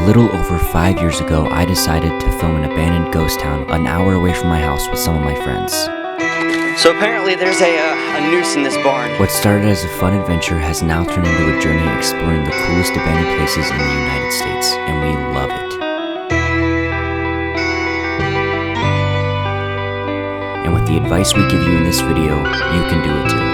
A little over 5 years ago, I decided to film an abandoned ghost town an hour away from my house with some of my friends. So apparently there's a noose in this barn. What started as a fun adventure has now turned into a journey exploring the coolest abandoned places in the United States, and we love it. And with the advice we give you in this video, you can do it too.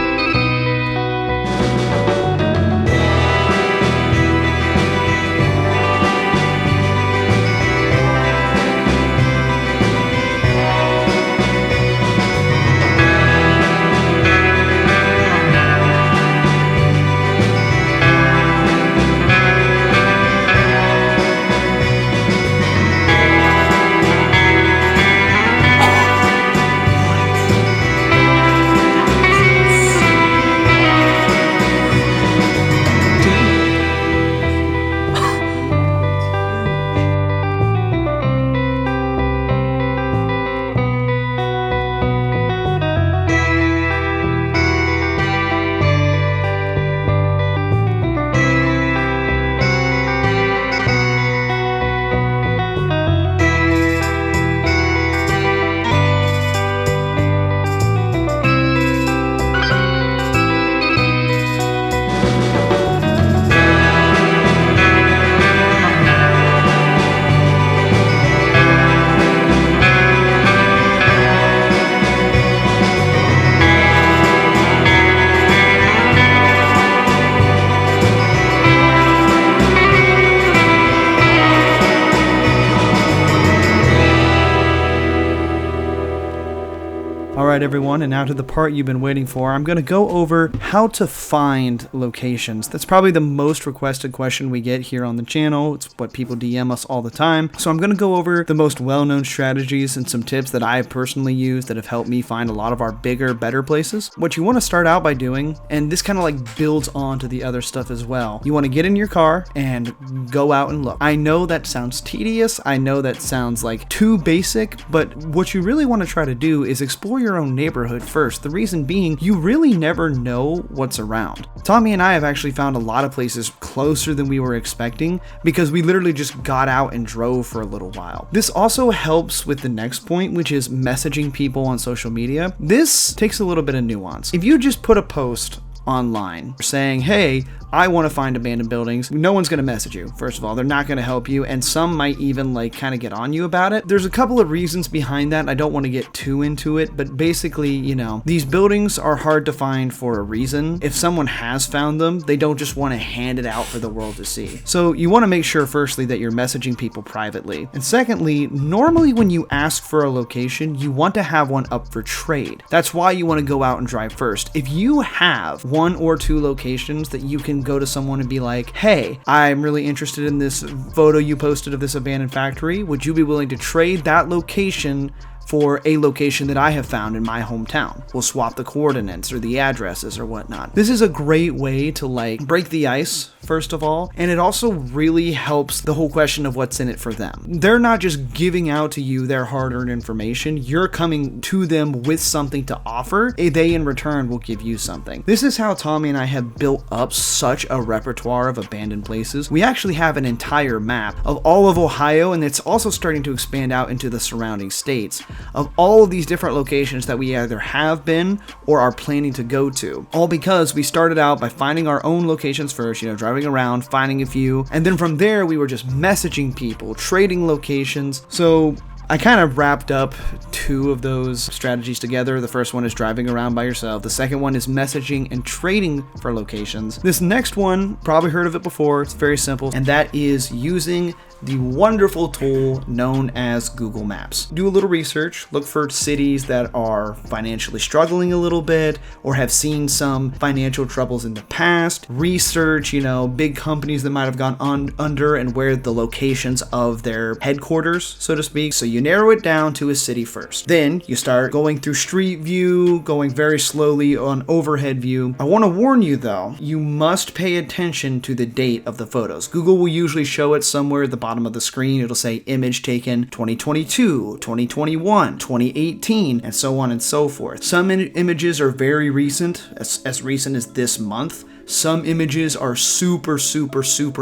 Alright everyone, and now to the part you've been waiting for. I'm going to go over how to find locations. That's probably the most requested question we get here on the channel. It's what people DM us all the time. So I'm going to go over the most well-known strategies and some tips that I have personally used that have helped me find a lot of our bigger, better places. What you want to start out by doing, and this kind of like builds on to the other stuff as well, you want to get in your car and go out and look. I know that sounds tedious. I know that sounds like too basic, but what you really want to try to do is explore your own neighborhood first. The reason being, you really never know what's around. Tommy and I have actually found a lot of places closer than we were expecting because we literally just got out and drove for a little while. This also helps with the next point, which is messaging people on social media. This takes a little bit of nuance. If you just put a post online saying, hey, I want to find abandoned buildings, no one's going to message you. First of all, they're not going to help you, and some might even like kind of get on you about it. There's a couple of reasons behind that. I don't want to get too into it, but basically, you know, these buildings are hard to find for a reason. If someone has found them, they don't just want to hand it out for the world to see. So you want to make sure firstly that you're messaging people privately. And secondly, normally when you ask for a location, you want to have one up for trade. That's why you want to go out and drive first. If you have one or two locations that you can go to someone and be like, hey, I'm really interested in this photo you posted of this abandoned factory. Would you be willing to trade that location for a location that I have found in my hometown? We'll swap the coordinates or the addresses or whatnot. This is a great way to like break the ice, first of all, and it also really helps the whole question of what's in it for them. They're not just giving out to you their hard-earned information, you're coming to them with something to offer. They in return will give you something. This is how Tommy and I have built up such a repertoire of abandoned places. We actually have an entire map of all of Ohio, and it's also starting to expand out into the surrounding states, of all of these different locations that we either have been or are planning to go to. All because we started out by finding our own locations first, you know, driving around, finding a few, and then from there we were just messaging people, trading locations. So I kind of wrapped up two of those strategies together. The first one is driving around by yourself. The second one is messaging and trading for locations. This next one, probably heard of it before. It's very simple, and that is using the wonderful tool known as Google Maps. Do a little research, look for cities that are financially struggling a little bit or have seen some financial troubles in the past. Research, you know, big companies that might have gone under and where the locations of their headquarters, so to speak. So you narrow it down to a city first. Then you start going through street view, going very slowly on overhead view. I want to warn you though, you must pay attention to the date of the photos. Google will usually show it somewhere at the bottom of the screen. It'll say image taken 2022, 2021, 2018, and so on and so forth. Some images are very recent, as recent as this month. Some images are super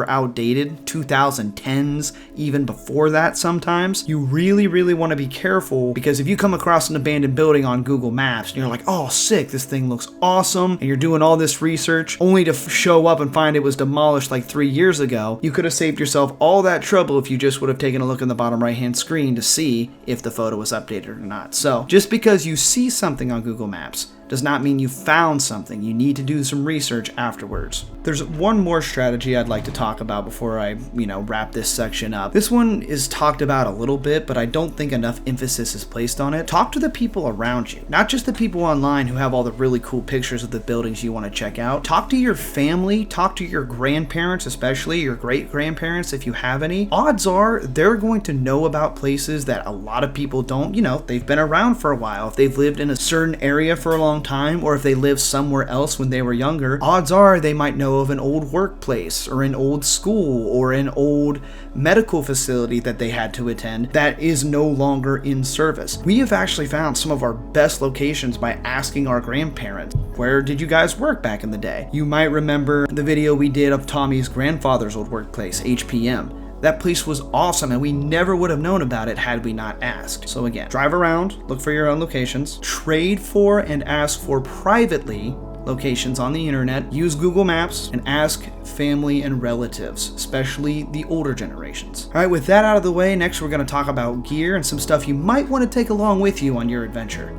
outdated, 2010s, even before that sometimes. You really want to be careful, because if you come across an abandoned building on Google Maps and you're like, oh sick, this thing looks awesome, and you're doing all this research only to show up and find it was demolished like 3 years ago, you could have saved yourself all that trouble if you just would have taken a look in the bottom right hand screen to see if the photo was updated or not. So just because you see something on Google Maps does not mean you found something. You need to do some research afterwards. There's one more strategy I'd like to talk about before I, wrap this section up. This one is talked about a little bit, but I don't think enough emphasis is placed on it. Talk to the people around you, not just the people online who have all the really cool pictures of the buildings you want to check out. Talk to your family, talk to your grandparents, especially your great-grandparents if you have any. Odds are they're going to know about places that a lot of people don't. They've been around for a while. If they've lived in a certain area for a long time, or if they lived somewhere else when they were younger, odds are they might know of an old workplace or an old school or an old medical facility that they had to attend that is no longer in service. We have actually found some of our best locations by asking our grandparents, where did you guys work back in the day? You might remember the video we did of Tommy's grandfather's old workplace, HPM. That place was awesome, and we never would have known about it had we not asked. So again, drive around, look for your own locations, trade for and ask for privately locations on the internet, use Google Maps, and ask family and relatives, especially the older generations. All right, with that out of the way, next we're going to talk about gear and some stuff you might want to take along with you on your adventure.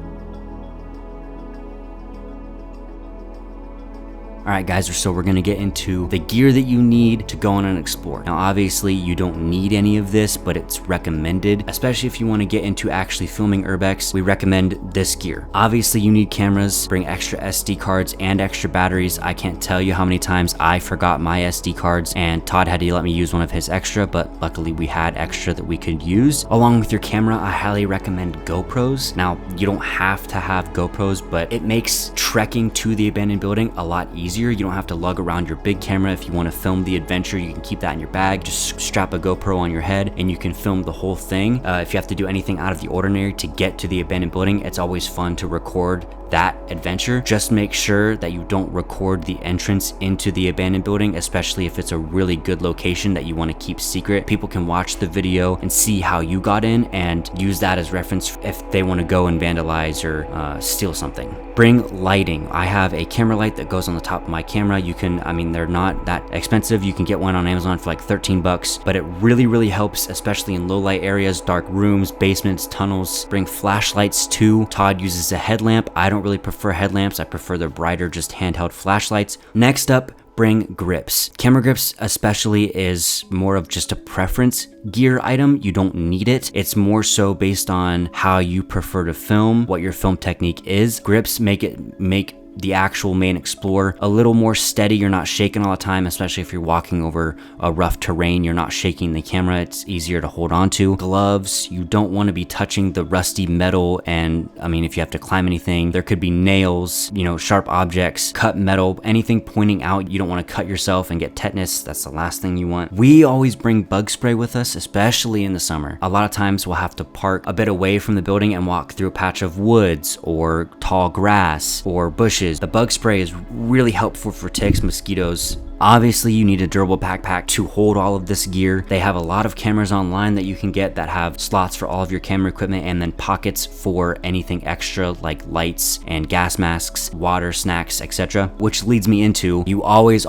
Alright guys, so we're going to get into the gear that you need to go on and explore. Now obviously you don't need any of this, but it's recommended, especially if you want to get into actually filming Urbex. We recommend this gear. Obviously you need cameras, bring extra SD cards and extra batteries. I can't tell you how many times I forgot my SD cards and Todd had to let me use one of his extra, but luckily we had extra that we could use. Along with your camera, I highly recommend GoPros. Now you don't have to have GoPros, but it makes trekking to the abandoned building a lot easier. You don't have to lug around your big camera. If you want to film the adventure, you can keep that in your bag. Just strap a GoPro on your head and you can film the whole thing. If you have to do anything out of the ordinary to get to the abandoned building, it's always fun to record that adventure. Just make sure that you don't record the entrance into the abandoned building, especially if it's a really good location that you want to keep secret. People can watch the video and see how you got in and use that as reference if they want to go and vandalize or steal something. Bring lighting. I have a camera light that goes on the top of my camera. You can, they're not that expensive. You can get one on Amazon for like 13 bucks, but it really helps, especially in low light areas, dark rooms, basements, tunnels. Bring flashlights too. Todd uses a headlamp. I don't really prefer headlamps. I prefer the brighter, just handheld flashlights. Next up, bring grips. Camera grips especially is more of just a preference gear item. You don't need it. It's more so based on how you prefer to film, what your film technique is. Grips make the actual main Explorer a little more steady. You're not shaking all the time, especially if you're walking over a rough terrain. You're not shaking the camera. It's easier to hold on to. Gloves, you don't want to be touching the rusty metal, and if you have to climb anything, there could be nails, sharp objects, cut metal, anything pointing out. You don't want to cut yourself and get tetanus. That's the last thing you want. We always bring bug spray with us, especially in the summer. A lot of times we'll have to park a bit away from the building and walk through a patch of woods or tall grass or bushes. The bug spray is really helpful for ticks, mosquitoes. Obviously, you need a durable backpack to hold all of this gear. They have a lot of cameras online that you can get that have slots for all of your camera equipment and then pockets for anything extra like lights and gas masks, water, snacks, etc. Which leads me into, you always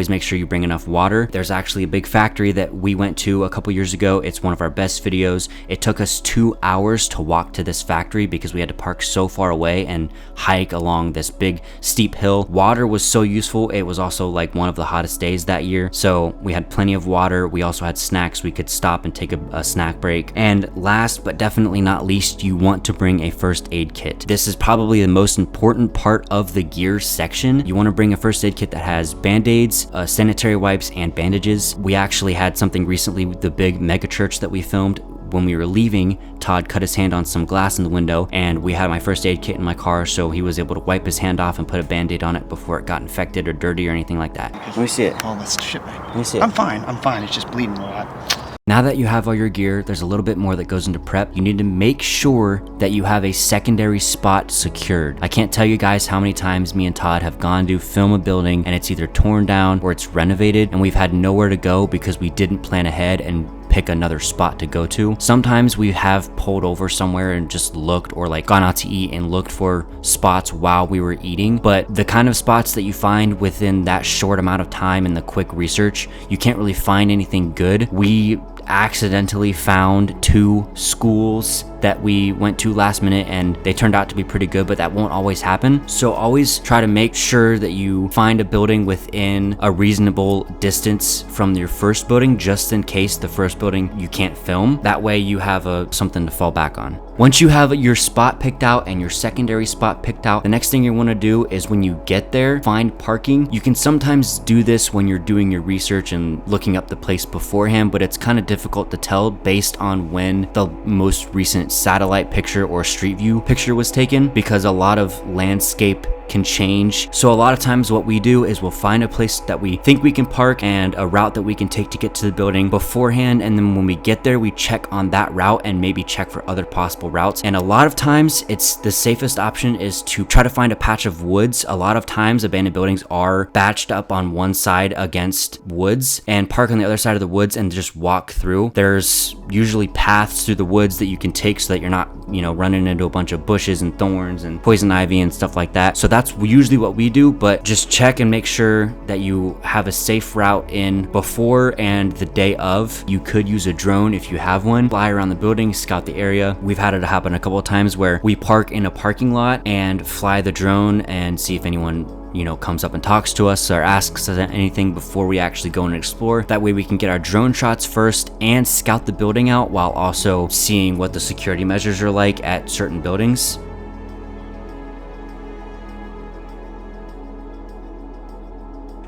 make sure you bring enough water. There's actually a big factory that we went to a couple years ago. It's one of our best videos. It took us 2 hours to walk to this factory because we had to park so far away and hike along this big steep hill. Water was so useful. It was also like one of the hottest days that year, so we had plenty of water. We also had snacks. We could stop and take a snack break. And last but definitely not least, you want to bring a first aid kit. This is probably the most important part of the gear section. You want to bring a first aid kit that has band-aids, sanitary wipes, and bandages. We actually had something recently with the big mega church that we filmed. When we were leaving, Todd cut his hand on some glass in the window, and we had my first aid kit in my car, so he was able to wipe his hand off and put a band-aid on it before it got infected or dirty or anything like that. Let me see it. Oh, that's shit, man. Let me see it. I'm fine. It's just bleeding a lot. Now that you have all your gear, there's a little bit more that goes into prep. You need to make sure that you have a secondary spot secured. I can't tell you guys how many times me and Todd have gone to film a building and it's either torn down or it's renovated and we've had nowhere to go because we didn't plan ahead and pick another spot to go to. Sometimes we have pulled over somewhere and just looked, or like gone out to eat and looked for spots while we were eating, but the kind of spots that you find within that short amount of time and the quick research, you can't really find anything good. We accidentally found 2 schools that we went to last minute and they turned out to be pretty good, but that won't always happen. So always try to make sure that you find a building within a reasonable distance from your first building, just in case the first building you can't film. That way you have something to fall back on. Once you have your spot picked out and your secondary spot picked out, the next thing you want to do is when you get there, find parking. You can sometimes do this when you're doing your research and looking up the place beforehand, but it's kind of difficult to tell based on when the most recent satellite picture or street view picture was taken, because a lot of landscape can change. So a lot of times what we do is we'll find a place that we think we can park and a route that we can take to get to the building beforehand, and then when we get there we check on that route and maybe check for other possible routes. And a lot of times it's the safest option is to try to find a patch of woods. A lot of times abandoned buildings are batched up on one side against woods, and park on the other side of the woods and just walk through. There's usually paths through the woods that you can take so that you're not, running into a bunch of bushes and thorns and poison ivy and stuff like that. So that's usually what we do, but just check and make sure that you have a safe route in before and the day of. You could use a drone if you have one, fly around the building, scout the area. We've had it happen a couple of times where we park in a parking lot and fly the drone and see if anyone comes up and talks to us or asks us anything before we actually go and explore. That way we can get our drone shots first and scout the building out while also seeing what the security measures are like at certain buildings.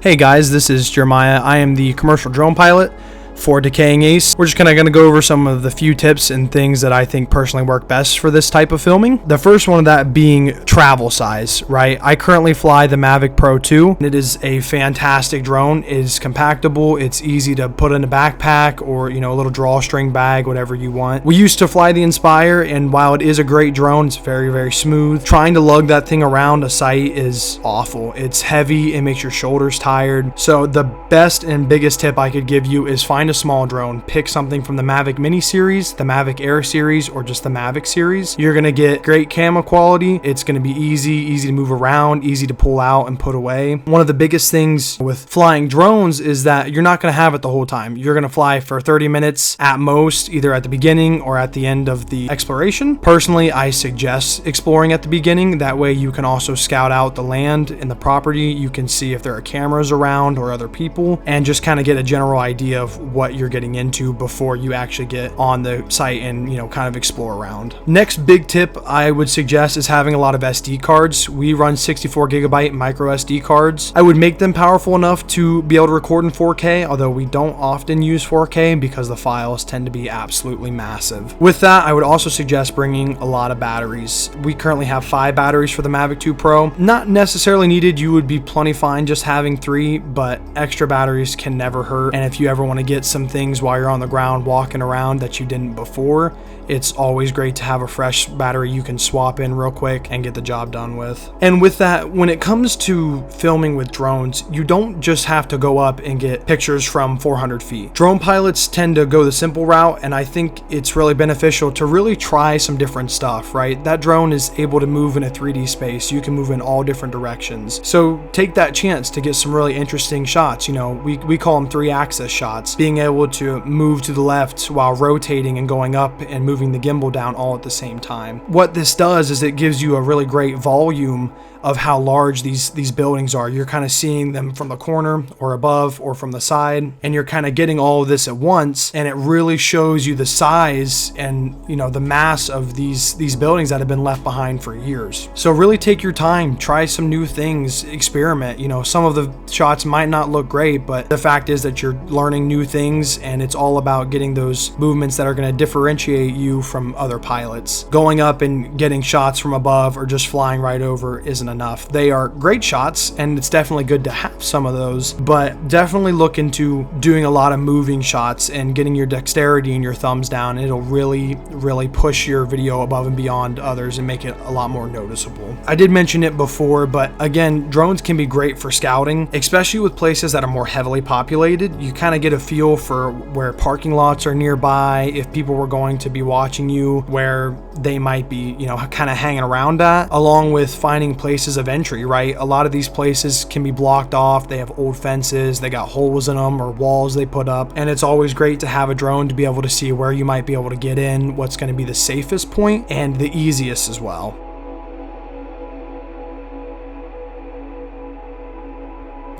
Hey guys, this is Jeremiah. I am the commercial drone pilot for Decaying Ace. We're just going to go over some of the few tips and things that I think personally work best for this type of filming. The first one of that being travel size, right? I currently fly the Mavic Pro 2. It is a fantastic drone. It is compactable. It's easy to put in a backpack or, a little drawstring bag, whatever you want. We used to fly the Inspire, and while it is a great drone, it's very, very smooth. Trying to lug that thing around a site is awful. It's heavy. It makes your shoulders tired. So the best and biggest tip I could give you is find a small drone. Pick something from the Mavic Mini series, the Mavic Air series, or just the Mavic series. You're going to get great camera quality. It's going to be easy to move around, easy to pull out and put away. One of the biggest things with flying drones is that you're not going to have it the whole time. You're going to fly for 30 minutes at most, either at the beginning or at the end of the exploration. Personally, I suggest exploring at the beginning. That way you can also scout out the land and the property. You can see if there are cameras around or other people, and just kind of get a general idea of what you're getting into before you actually get on the site and kind of explore around. Next big tip I would suggest is having a lot of SD cards. We run 64 gigabyte micro SD cards. I would make them powerful enough to be able to record in 4K, although we don't often use 4K because the files tend to be absolutely massive. With that, I would also suggest bringing a lot of batteries. We currently have 5 batteries for the Mavic 2 Pro. Not necessarily needed. You would be plenty fine just having 3, but extra batteries can never hurt. And if you ever want to get some things while you're on the ground walking around that you didn't before, it's always great to have a fresh battery you can swap in real quick and get the job done with. And with that, when it comes to filming with drones, you don't just have to go up and get pictures from 400 feet. Drone pilots tend to go the simple route, and I think it's really beneficial to really try some different stuff, right? That drone is able to move in a 3D space. You can move in all different directions. So take that chance to get some really interesting shots. We call them 3-axis shots. Being able to move to the left while rotating and going up and moving the gimbal down all at the same time. What this does is it gives you a really great volume of how large these buildings are. You're kind of seeing them from the corner or above or from the side, and you're kind of getting all of this at once, and it really shows you the size and the mass of these buildings that have been left behind for years. So really take your time, try some new things, experiment. Some of the shots might not look great, but the fact is that you're learning new things, and it's all about getting those movements that are going to differentiate you from other pilots. Going up and getting shots from above or just flying right over isn't isn't enough. They are great shots, and it's definitely good to have some of those, but definitely look into doing a lot of moving shots and getting your dexterity and your thumbs down. It'll really push your video above and beyond others and make it a lot more noticeable. I did mention it before, but again, drones can be great for scouting, especially with places that are more heavily populated. You kind of get a feel for where parking lots are nearby, if people were going to be watching you, where they might be, kind of hanging around at, along with finding places of entry, right? A lot of these places can be blocked off. They have old fences, they got holes in them or walls they put up, and it's always great to have a drone to be able to see where you might be able to get in, what's going to be the safest point and the easiest as well.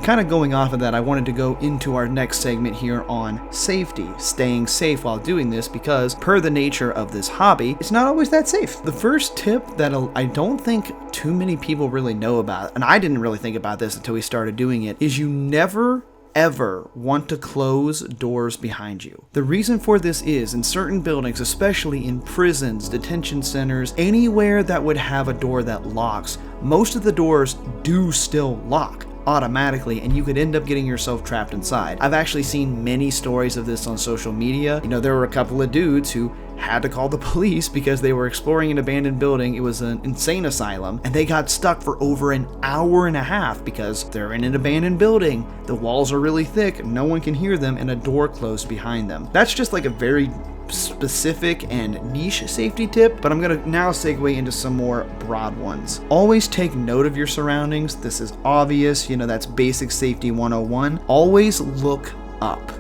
Kind of going off of that, I wanted to go into our next segment here on safety, staying safe while doing this, because per the nature of this hobby, it's not always that safe. The first tip that I don't think too many people really know about, and I didn't really think about this until we started doing it, is you never ever want to close doors behind you. The reason for this is, in certain buildings, especially in prisons, detention centers, anywhere that would have a door that locks, most of the doors do still lock automatically, and you could end up getting yourself trapped inside. I've actually seen many stories of this on social media. There were a couple of dudes who had to call the police because they were exploring an abandoned building. It was an insane asylum, and they got stuck for over an hour and a half because they're in an abandoned building. The walls are really thick, no one can hear them, and a door closed behind them. That's just like a very specific and niche safety tip, but I'm gonna now segue into some more broad ones. Always take note of your surroundings. This is obvious, that's basic safety 101. Always look up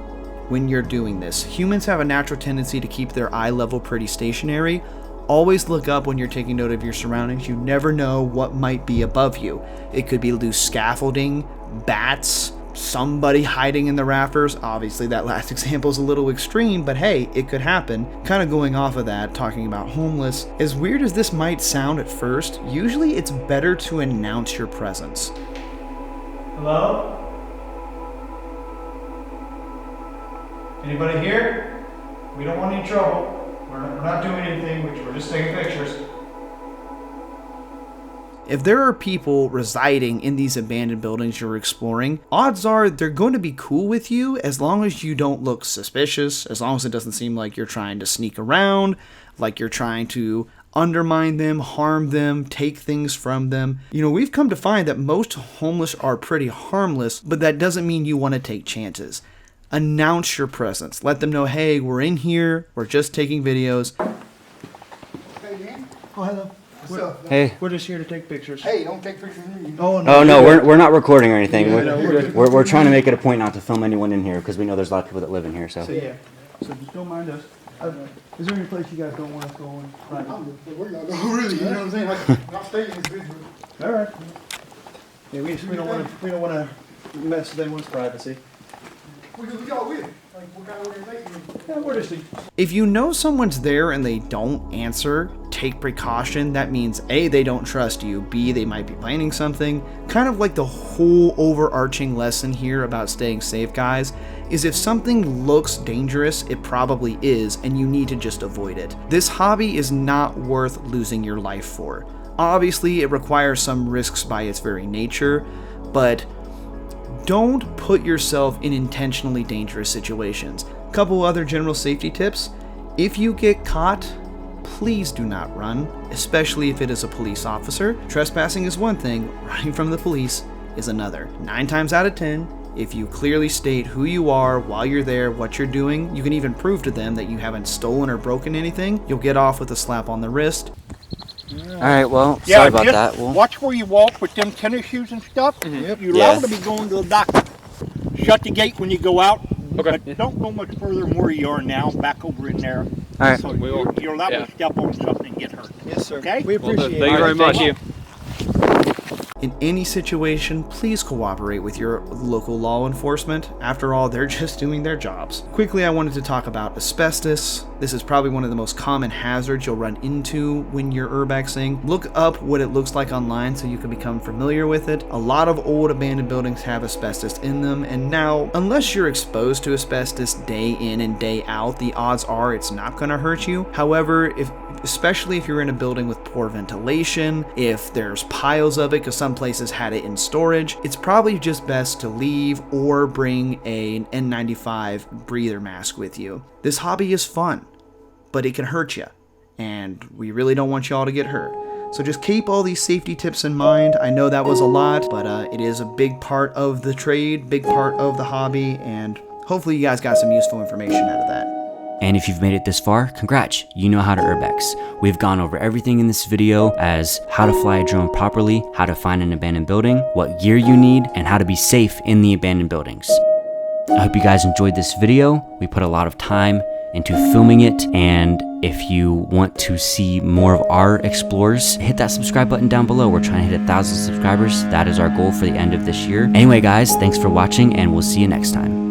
when you're doing this. Humans have a natural tendency to keep their eye level pretty stationary. Always look up when you're taking note of your surroundings. You never know what might be above you. It could be loose scaffolding, bats, somebody hiding in the rafters. Obviously that last example is a little extreme, but hey, it could happen. Kind of going off of that, talking about homeless, as weird as this might sound at first, usually it's better to announce your presence. Hello? Anybody here? We don't want any trouble. We're not doing anything, we're just taking pictures. If there are people residing in these abandoned buildings you're exploring, odds are they're going to be cool with you as long as you don't look suspicious, as long as it doesn't seem like you're trying to sneak around, like you're trying to undermine them, harm them, take things from them. We've come to find that most homeless are pretty harmless, but that doesn't mean you want to take chances. Announce your presence. Let them know, hey, we're in here, we're just taking videos. Hey, man. Oh, hello. What's up? Hey. We're just here to take pictures. Hey, don't take pictures of me. Oh, no. Oh no, we're not recording or anything. Yeah, We're trying to make it a point not to film anyone in here because we know there's a lot of people that live in here. So Yeah. So just don't mind us. Is there any place you guys don't want us going? Right. We're not going really, you know what I'm saying? I'll stay in this video. All right. Yeah, we don't want to mess with anyone's privacy. We all with it. Like, what kind of organization? Yeah, we're just. If you know someone's there and they don't answer, take precaution. That means A, they don't trust you. B, they might be planning something. Kind of like the whole overarching lesson here about staying safe, guys, is if something looks dangerous, it probably is, and you need to just avoid it. This hobby is not worth losing your life for. Obviously, it requires some risks by its very nature, but don't put yourself in intentionally dangerous situations. Couple other general safety tips. If you get caught, please do not run, especially if it is a police officer. Trespassing is one thing, running from the police is another. 9 times out of 10, if you clearly state who you are while you're there, what you're doing, you can even prove to them that you haven't stolen or broken anything, you'll get off with a slap on the wrist. all right, well, sorry about that. Well, Watch where you walk with them tennis shoes and stuff. You're allowed to be going to the doctor. Shut the gate when you go out. Okay. But don't go much further than where you are now. Back over in there. all right. So you're allowed to step on something and get hurt. Yes, sir. Okay? We appreciate it. Thank you very much. In any situation, please cooperate with your local law enforcement. After all, they're just doing their jobs. Quickly, I wanted to talk about asbestos. This is probably one of the most common hazards you'll run into when you're urbexing. Look up what it looks like online so you can become familiar with it. A lot of old abandoned buildings have asbestos in them, and now, unless you're exposed to asbestos day in and day out, the odds are it's not going to hurt you. However, if especially if you're in a building with poor ventilation, if there's piles of it, because some places had it in storage, it's probably just best to leave or bring an N95 breather mask with you. This hobby is fun, but it can hurt you, and we really don't want y'all to get hurt. So just keep all these safety tips in mind. I know that was a lot, but it is a big part of the trade, big part of the hobby, and hopefully you guys got some useful information out of that. And if you've made it this far, congrats, you know how to Urbex. We've gone over everything in this video as how to fly a drone properly, how to find an abandoned building, what gear you need, and how to be safe in the abandoned buildings. I hope you guys enjoyed this video. We put a lot of time into filming it, and if you want to see more of our explores, hit that subscribe button down below. We're trying to hit 1,000 subscribers. That is our goal for the end of this year. Anyway guys, thanks for watching, and we'll see you next time.